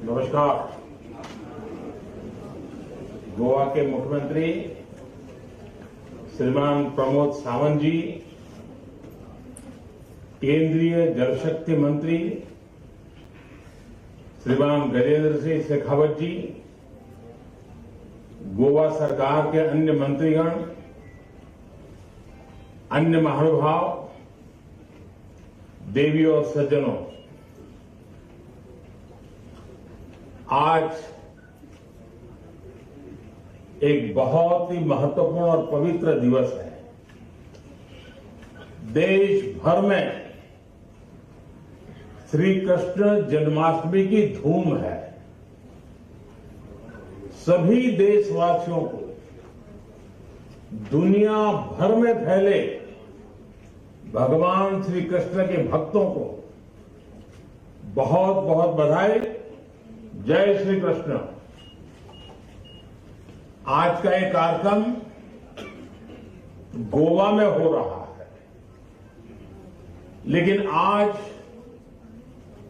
नमस्कार। गोवा के मुख्यमंत्री श्रीमान प्रमोद सावंत जी, केंद्रीय जल शक्ति मंत्री श्रीमान गजेंद्र सिंह शेखावत जी, गोवा सरकार के अन्य मंत्रीगण, अन्य महानुभाव, देवियों और सज्जनों, आज एक बहुत ही महत्वपूर्ण और पवित्र दिवस है। देश भर में श्री कृष्ण जन्माष्टमी की धूम है। सभी देशवासियों को, दुनिया भर में फैले भगवान श्री कृष्ण के भक्तों को बहुत बहुत बधाई। जय श्री कृष्ण। आज का ये कार्यक्रम गोवा में हो रहा है, लेकिन आज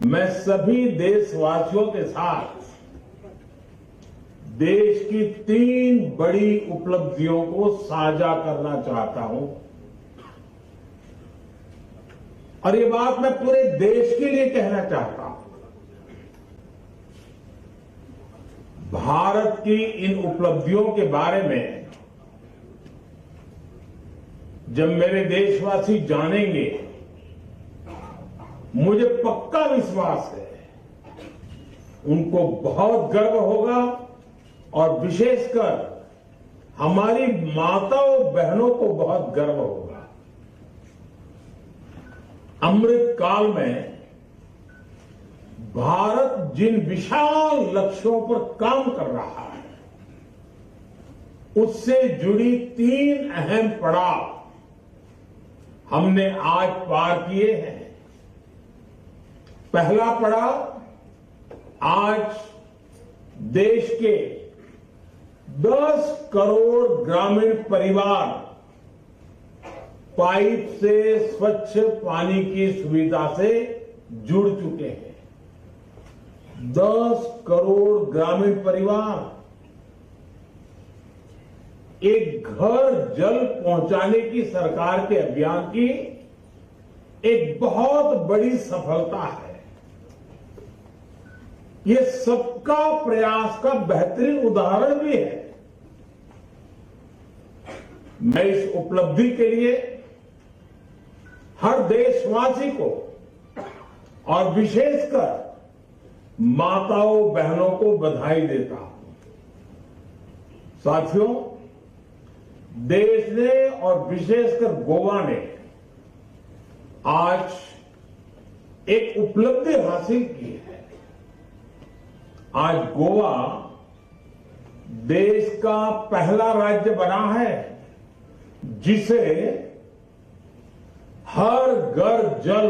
मैं सभी देशवासियों के साथ देश की 3 बड़ी उपलब्धियों को साझा करना चाहता हूं, और ये बात मैं पूरे देश के लिए कहना चाहता हूं। भारत की इन उपलब्धियों के बारे में जब मेरे देशवासी जानेंगे, मुझे पक्का विश्वास है उनको बहुत गर्व होगा, और विशेषकर हमारी माताओं बहनों को बहुत गर्व होगा। अमृत काल में भारत जिन विशाल लक्ष्यों पर काम कर रहा है, उससे जुड़ी 3 अहम पड़ाव हमने आज पार किए हैं। पहला पड़ाव, आज देश के 10 करोड़ ग्रामीण परिवार पाइप से स्वच्छ पानी की सुविधा से जुड़ चुके हैं। 10 करोड़ ग्रामीण परिवार एक घर जल पहुंचाने की सरकार के अभियान की एक बहुत बड़ी सफलता है। ये सबका प्रयास का बेहतरीन उदाहरण भी है। मैं इस उपलब्धि के लिए हर देशवासी को और विशेषकर माताओं बहनों को बधाई देता हूं। साथियों, देश ने और विशेषकर गोवा ने आज एक उपलब्धि हासिल की है। आज गोवा देश का पहला राज्य बना है जिसे हर घर जल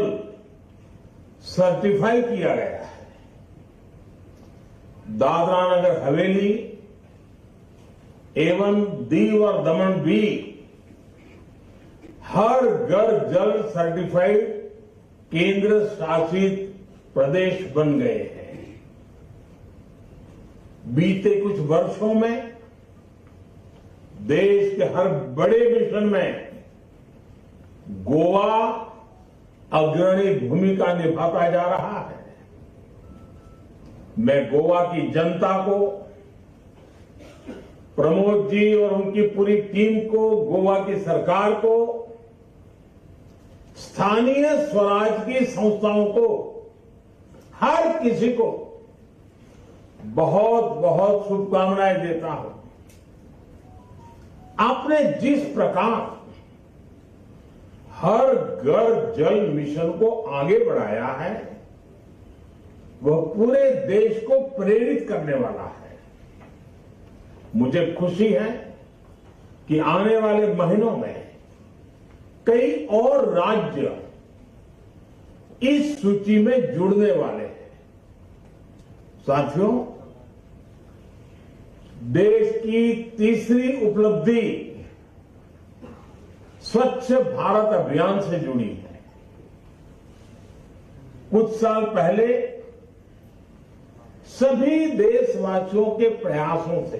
सर्टिफाई किया गया है। दादरा नगर हवेली एवं दीव और दमन भी हर घर जल सर्टिफाइड केंद्र शासित प्रदेश बन गए हैं। बीते कुछ वर्षों में देश के हर बड़े मिशन में गोवा अग्रणी भूमिका निभाता जा रहा है। मैं गोवा की जनता को, प्रमोद जी और उनकी पूरी टीम को, गोवा की सरकार को, स्थानीय स्वराज की संस्थाओं को, हर किसी को बहुत बहुत शुभकामनाएं देता हूं। आपने जिस प्रकार हर घर जल मिशन को आगे बढ़ाया है, वह पूरे देश को प्रेरित करने वाला है। मुझे खुशी है कि आने वाले महीनों में कई और राज्य इस सूची में जुड़ने वाले हैं। साथियों, देश की तीसरी उपलब्धि स्वच्छ भारत अभियान से जुड़ी है। कुछ साल पहले सभी देशवासियों के प्रयासों से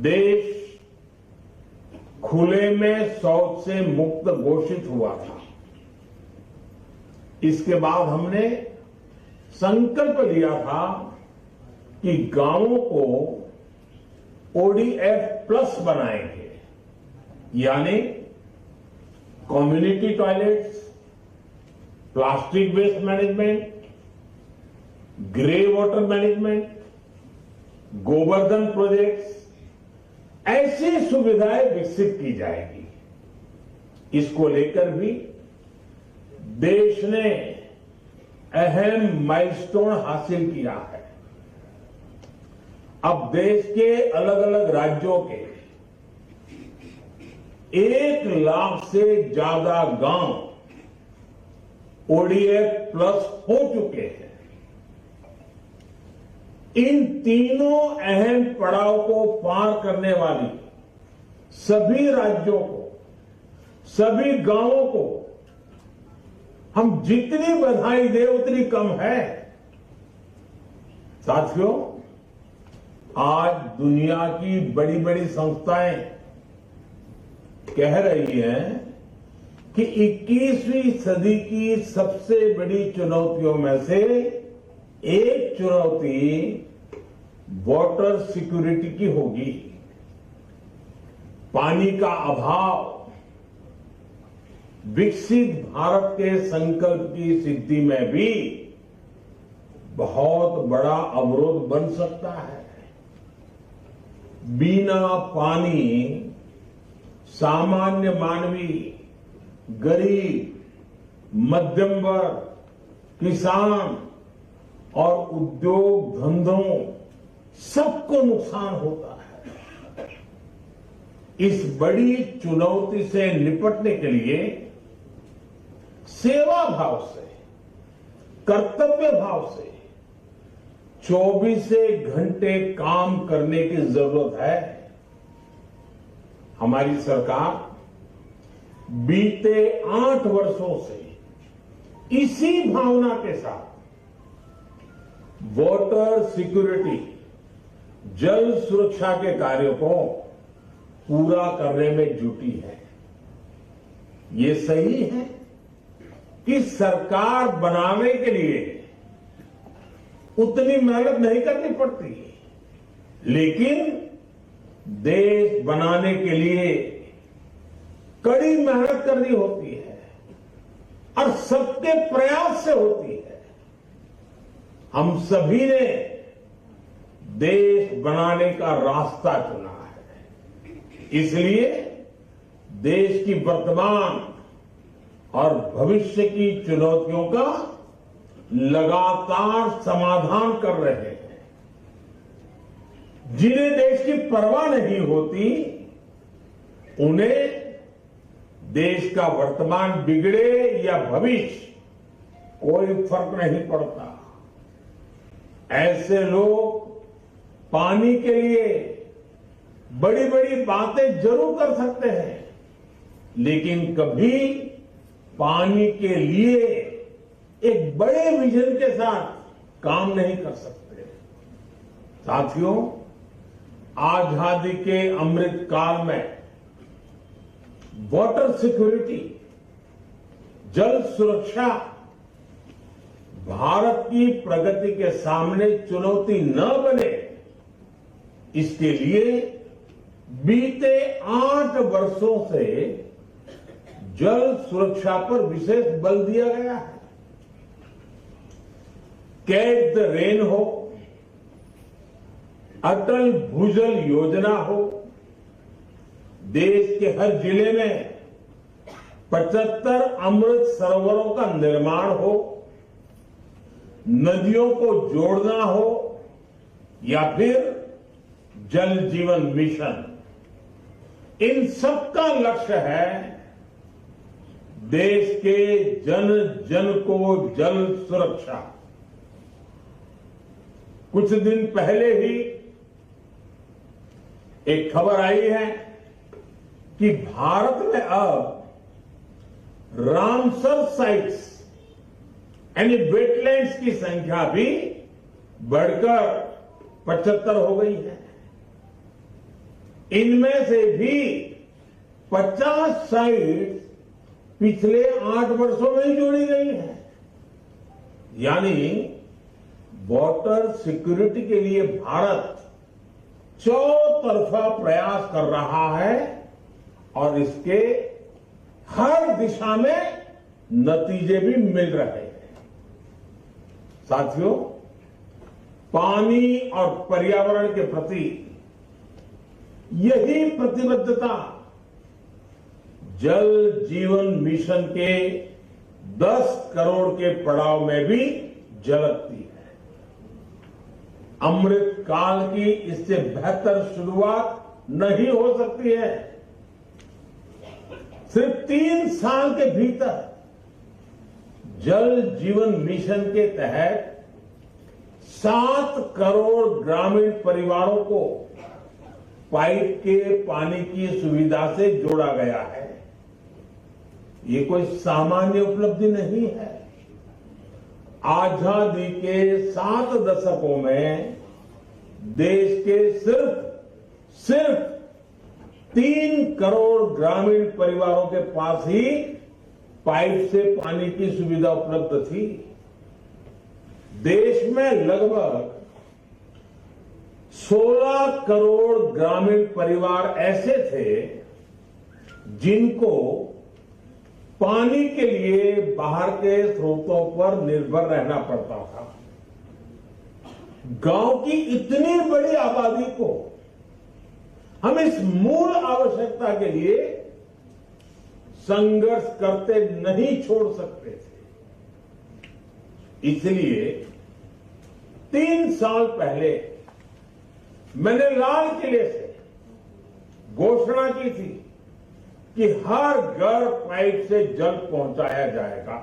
देश खुले में शौच से मुक्त घोषित हुआ था। इसके बाद हमने संकल्प लिया था कि गांवों को ओडीएफ प्लस बनाएंगे, यानी community toilets, plastic waste management, grey water management, Govardhan projects, ऐसी सुविधाएं विकसित की जाएगी। इसको लेकर भी देश ने अहम माइलस्टोन हासिल किया है। अब देश के अलग अलग राज्यों के 1 लाख से ज्यादा गांव ओडीएफ प्लस हो चुके हैं। इन तीनों अहम पड़ाव को पार करने वाली सभी राज्यों को, सभी गांवों को हम जितनी बधाई दें उतनी कम है। साथियों, आज दुनिया की बड़ी बड़ी संस्थाएं कह रही हैं कि 21वीं सदी की सबसे बड़ी चुनौतियों में से एक चुनौती वाटर सिक्योरिटी की होगी। पानी का अभाव विकसित भारत के संकल्प की सिद्धि में भी बहुत बड़ा अवरोध बन सकता है। बिना पानी सामान्य मानवी, गरीब, मध्यम वर्ग, किसान और उद्योग धंधों सबको नुकसान होता है। इस बड़ी चुनौती से निपटने के लिए सेवा भाव से, कर्तव्य भाव से 24 घंटे काम करने की जरूरत है। हमारी सरकार बीते 8 वर्षों से इसी भावना के साथ वाटर सिक्योरिटी, जल सुरक्षा के कार्यों को पूरा करने में जुटी है। ये सही है कि सरकार बनाने के लिए उतनी मेहनत नहीं करनी पड़ती, लेकिन देश बनाने के लिए कड़ी मेहनत करनी होती है और सबके प्रयास से होती है। हम सभी ने देश बनाने का रास्ता चुना है, इसलिए देश की वर्तमान और भविष्य की चुनौतियों का लगातार समाधान कर रहे हैं। जिन्हें देश की परवाह नहीं होती, उन्हें देश का वर्तमान बिगड़े या भविष्य कोई फर्क नहीं पड़ता। ऐसे लोग पानी के लिए बड़ी बड़ी बातें जरूर कर सकते हैं, लेकिन कभी पानी के लिए एक बड़े विजन के साथ काम नहीं कर सकते। साथियों, आजादी के अमृत काल में वाटर सिक्योरिटी, जल सुरक्षा भारत की प्रगति के सामने चुनौती न बने, इसके लिए बीते 8 वर्षों से जल सुरक्षा पर विशेष बल दिया गया है। कैच द रेन हो, अटल भूजल योजना हो, देश के हर जिले में 75 अमृत सरोवरों का निर्माण हो, नदियों को जोड़ना हो, या फिर जल जीवन मिशन, इन सबका लक्ष्य है देश के जन जन को जल सुरक्षा। कुछ दिन पहले ही एक खबर आई है कि भारत में अब रामसर साइट्स यानी वेटलैंड्स की संख्या भी बढ़कर 75 हो गई है। इनमें से भी 50 साइट्स पिछले 8 वर्षों में ही जोड़ी गई है। यानी वाटर सिक्योरिटी के लिए भारत चौतरफा प्रयास कर रहा है और इसके हर दिशा में नतीजे भी मिल रहे हैं। साथियों, पानी और पर्यावरण के प्रति यही प्रतिबद्धता जल जीवन मिशन के 10 करोड़ के पड़ाव में भी झलकती है। अमृत काल की इससे बेहतर शुरुआत नहीं हो सकती है। सिर्फ 3 साल के भीतर जल जीवन मिशन के तहत 7 करोड़ ग्रामीण परिवारों को पाइप के पानी की सुविधा से जोड़ा गया है। ये कोई सामान्य उपलब्धि नहीं है। आजादी के 7 दशकों में देश के सिर्फ 3 करोड़ ग्रामीण परिवारों के पास ही पाइप से पानी की सुविधा उपलब्ध थी। देश में लगभग 16 करोड़ ग्रामीण परिवार ऐसे थे जिनको पानी के लिए बाहर के स्रोतों पर निर्भर रहना पड़ता था। गांव की इतनी बड़ी आबादी को हम इस मूल आवश्यकता के लिए संघर्ष करते नहीं छोड़ सकते थे। इसलिए 3 साल पहले मैंने लाल किले से घोषणा की थी कि हर घर पाइप से जल पहुंचाया जाएगा।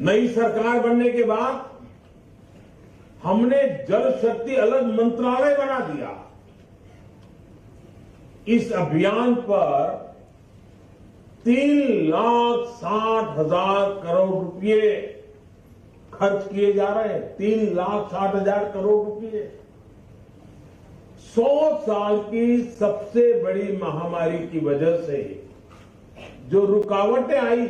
नई सरकार बनने के बाद हमने जल शक्ति अलग मंत्रालय बना दिया। इस अभियान पर 3,60,000 करोड़ रुपए खर्च किए जा रहे हैं। 3,60,000 करोड़ रुपए 100 साल की सबसे बड़ी महामारी की वजह से जो रुकावटें आई,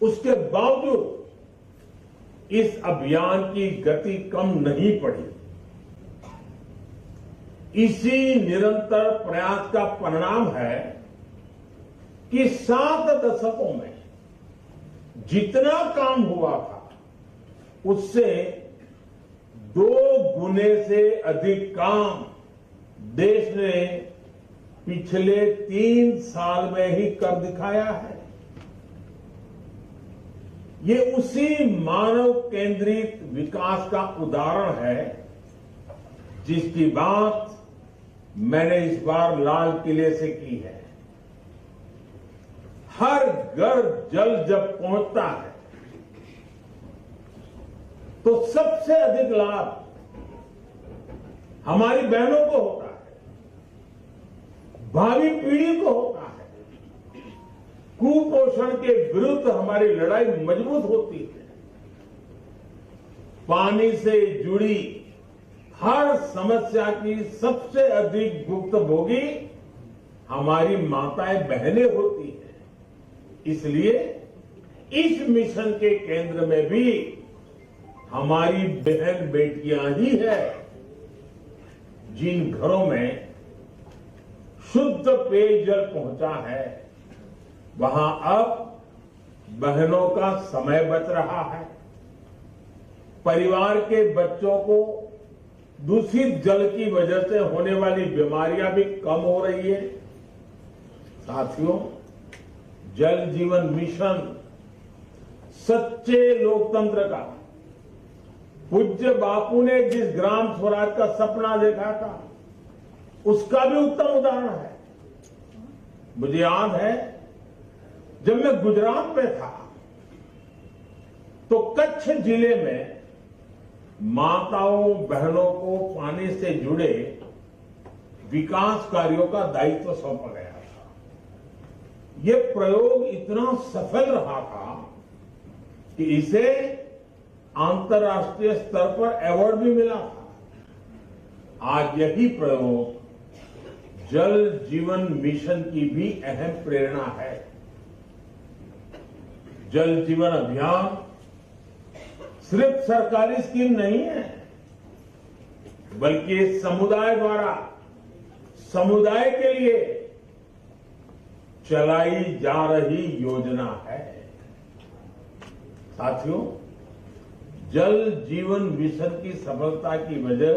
उसके बावजूद इस अभियान की गति कम नहीं पड़ी। इसी निरंतर प्रयास का परिणाम है कि 7 दशकों में जितना काम हुआ था उससे 2 गुने से अधिक काम देश ने पिछले 3 साल में ही कर दिखाया है। ये उसी मानव केंद्रित विकास का उदाहरण है जिसकी बात मैंने इस बार लाल किले से की है। हर घर जल जब पहुंचता है तो सबसे अधिक लाभ हमारी बहनों को होता है, भावी पीढ़ी को होता है। कुपोषण के विरुद्ध हमारी लड़ाई मजबूत होती है। पानी से जुड़ी हर समस्या की सबसे अधिक भुक्तभोगी हमारी माताएं बहनें होती हैं। इसलिए इस मिशन के केंद्र में भी हमारी बहन बेटियां ही है जिन घरों में शुद्ध पेयजल पहुंचा है, वहां अब बहनों का समय बच रहा है। परिवार के बच्चों को दूषित जल की वजह से होने वाली बीमारियां भी कम हो रही है। साथियों, जल जीवन मिशन सच्चे लोकतंत्र का, पूज्य बापू ने जिस ग्राम स्वराज का सपना देखा था उसका भी उत्तम उदाहरण है। मुझे याद है जब मैं गुजरात में था तो कच्छ जिले में माताओं बहनों को पानी से जुड़े विकास कार्यों का दायित्व सौंपा गया था। ये प्रयोग इतना सफल रहा था कि इसे अंतर्राष्ट्रीय स्तर पर अवार्ड भी मिला था। आज यही प्रयोग जल जीवन मिशन की भी अहम प्रेरणा है। जल जीवन अभियान सिर्फ सरकारी स्कीम नहीं है, बल्कि समुदाय द्वारा समुदाय के लिए चलाई जा रही योजना है। साथियों, जल जीवन मिशन की सफलता की वजह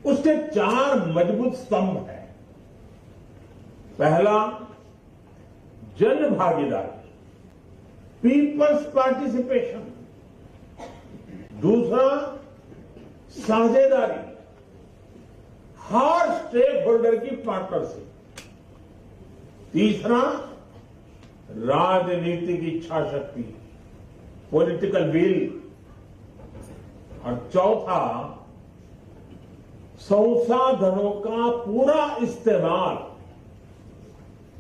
उसके 4 मजबूत स्तंभ हैं। पहला, जन भागीदारी, पीपल्स पार्टिसिपेशन। दूसरा, साझेदारी, हर स्टेक होल्डर की पार्टनरशिप। तीसरा, राजनीतिक इच्छा शक्ति, पॉलिटिकल विल। और चौथा, संसाधनों का पूरा इस्तेमाल,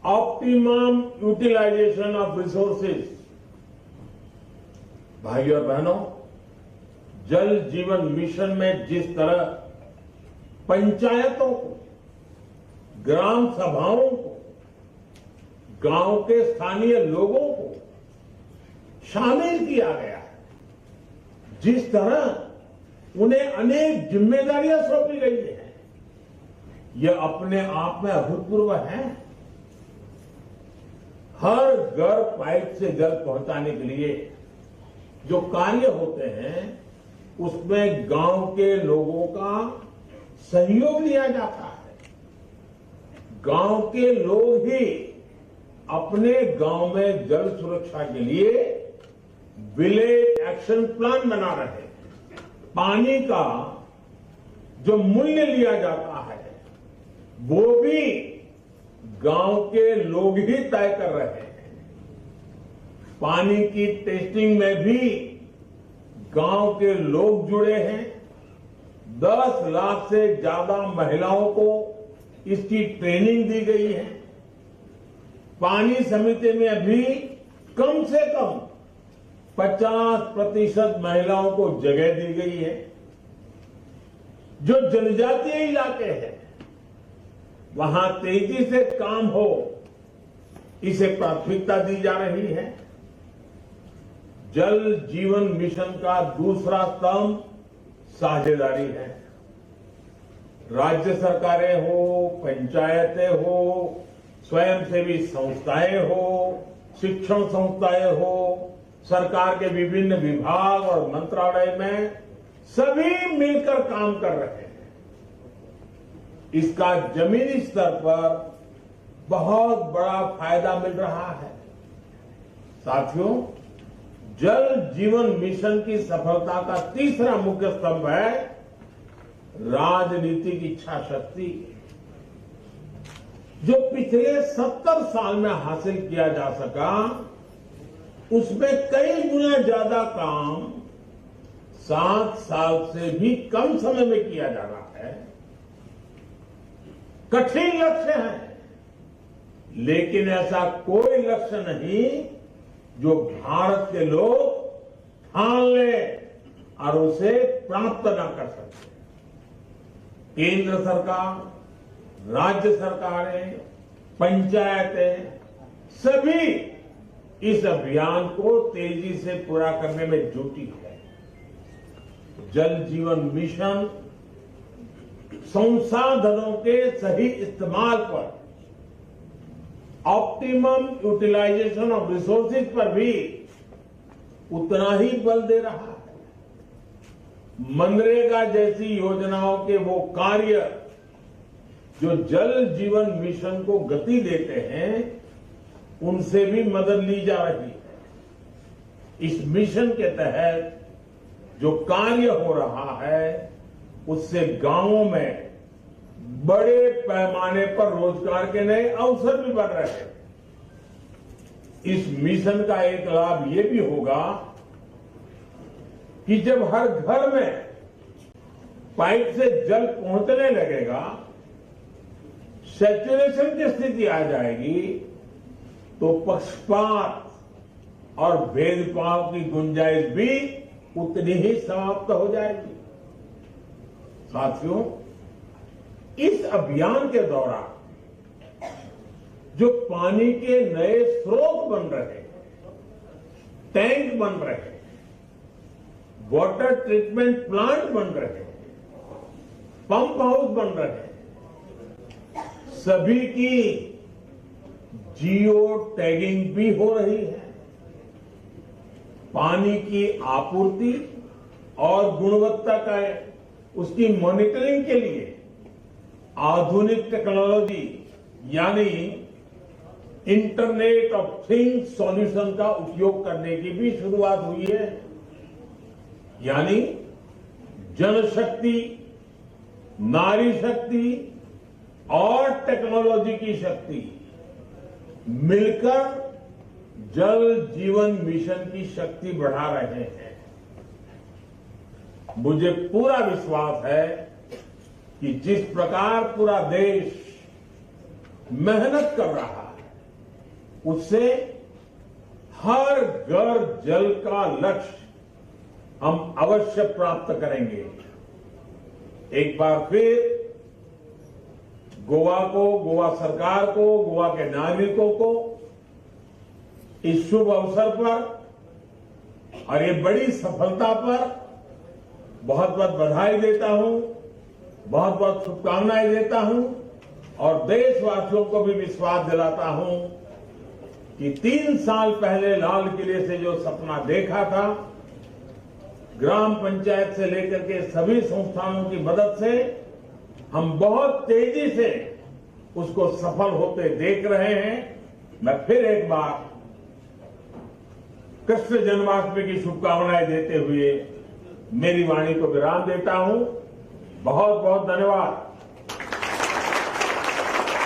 ऑप्टिमम यूटिलाइजेशन ऑफ रिसोर्सेज। भाइयों और बहनों, जल जीवन मिशन में जिस तरह पंचायतों को, ग्राम सभाओं को, गांव के स्थानीय लोगों को शामिल किया गया है, जिस तरह उन्हें अनेक जिम्मेदारियां सौंपी गई हैं, यह अपने आप में अभूतपूर्व है। हर घर पाइप से जल पहुंचाने के लिए जो कार्य होते हैं, उसमें गांव के लोगों का सहयोग लिया जाता है। गांव के लोग ही अपने गांव में जल सुरक्षा के लिए विलेज एक्शन प्लान बना रहे हैं। पानी का जो मूल्य लिया जाता है, वो भी गांव के लोग ही तय कर रहे हैं। पानी की टेस्टिंग में भी गांव के लोग जुड़े हैं। 10 लाख से ज्यादा महिलाओं को इसकी ट्रेनिंग दी गई है। पानी समिति में अभी कम से कम 50% महिलाओं को जगह दी गई है। जो जनजातीय इलाके हैं, वहां तेजी से काम हो, इसे प्राथमिकता दी जा रही है। जल जीवन मिशन का दूसरा स्तंभ साझेदारी है। राज्य सरकारें हो, पंचायतें हो, स्वयंसेवी संस्थाएं हो, शिक्षण संस्थाएं हो, सरकार के विभिन्न विभाग और मंत्रालय में सभी मिलकर काम कर रहे हैं। इसका जमीनी स्तर पर बहुत बड़ा फायदा मिल रहा है। साथियों, जल जीवन मिशन की सफलता का तीसरा मुख्य स्तंभ है राजनीतिक इच्छा शक्ति। जो पिछले 70 साल में हासिल किया जा सका, उसमें कई गुना ज्यादा काम 7 साल से भी कम समय में किया जा रहा है। कठिन लक्ष्य है, लेकिन ऐसा कोई लक्ष्य नहीं जो भारत के लोग ठान ले और उसे प्राप्त न कर सकते। केंद्र सरकार, राज्य सरकारें, पंचायतें सभी इस अभियान को तेजी से पूरा करने में जुटी है। जल जीवन मिशन संसाधनों के सही इस्तेमाल पर, ऑप्टिमम यूटिलाइजेशन ऑफ रिसोर्सेज पर भी उतना ही बल दे रहा है। मनरेगा जैसी योजनाओं के वो कार्य जो जल जीवन मिशन को गति देते हैं, उनसे भी मदद ली जा रही है। इस मिशन के तहत जो कार्य हो रहा है, उससे गांवों में बड़े पैमाने पर रोजगार के नए अवसर भी बन रहे हैं। इस मिशन का एक लाभ ये भी होगा कि जब हर घर में पाइप से जल पहुंचने लगेगा, सैचुरेशन की स्थिति आ जाएगी, तो पक्षपात और भेदभाव की गुंजाइश भी उतनी ही समाप्त हो जाएगी। साथियों, इस अभियान के दौरान जो पानी के नए स्रोत बन रहे हैं, टैंक बन रहे हैं, वाटर ट्रीटमेंट प्लांट बन रहे हैं, पंप हाउस बन रहे हैं, सभी की जियो टैगिंग भी हो रही है। पानी की आपूर्ति और गुणवत्ता का उसकी मॉनिटरिंग के लिए आधुनिक टेक्नोलॉजी यानी इंटरनेट ऑफ थिंग्स सॉल्यूशन का उपयोग करने की भी शुरुआत हुई है। यानी जनशक्ति, नारी शक्ति और टेक्नोलॉजी की शक्ति मिलकर जल जीवन मिशन की शक्ति बढ़ा रहे हैं। मुझे पूरा विश्वास है कि जिस प्रकार पूरा देश मेहनत कर रहा है, उससे हर घर जल का लक्ष्य हम अवश्य प्राप्त करेंगे। एक बार फिर गोवा को, गोवा सरकार को, गोवा के नागरिकों को इस शुभ अवसर पर और ये बड़ी सफलता पर बहुत बहुत बधाई देता हूं, बहुत बहुत शुभकामनाएं देता हूं और देशवासियों को भी विश्वास दिलाता हूं कि 3 साल पहले लाल किले से जो सपना देखा था, ग्राम पंचायत से लेकर के सभी संस्थानों की मदद से हम बहुत तेजी से उसको सफल होते देख रहे हैं। मैं फिर एक बार कृष्ण जन्माष्टमी की शुभकामनाएं देते हुए मेरी वाणी को विराम देता हूं। बहुत बहुत धन्यवाद।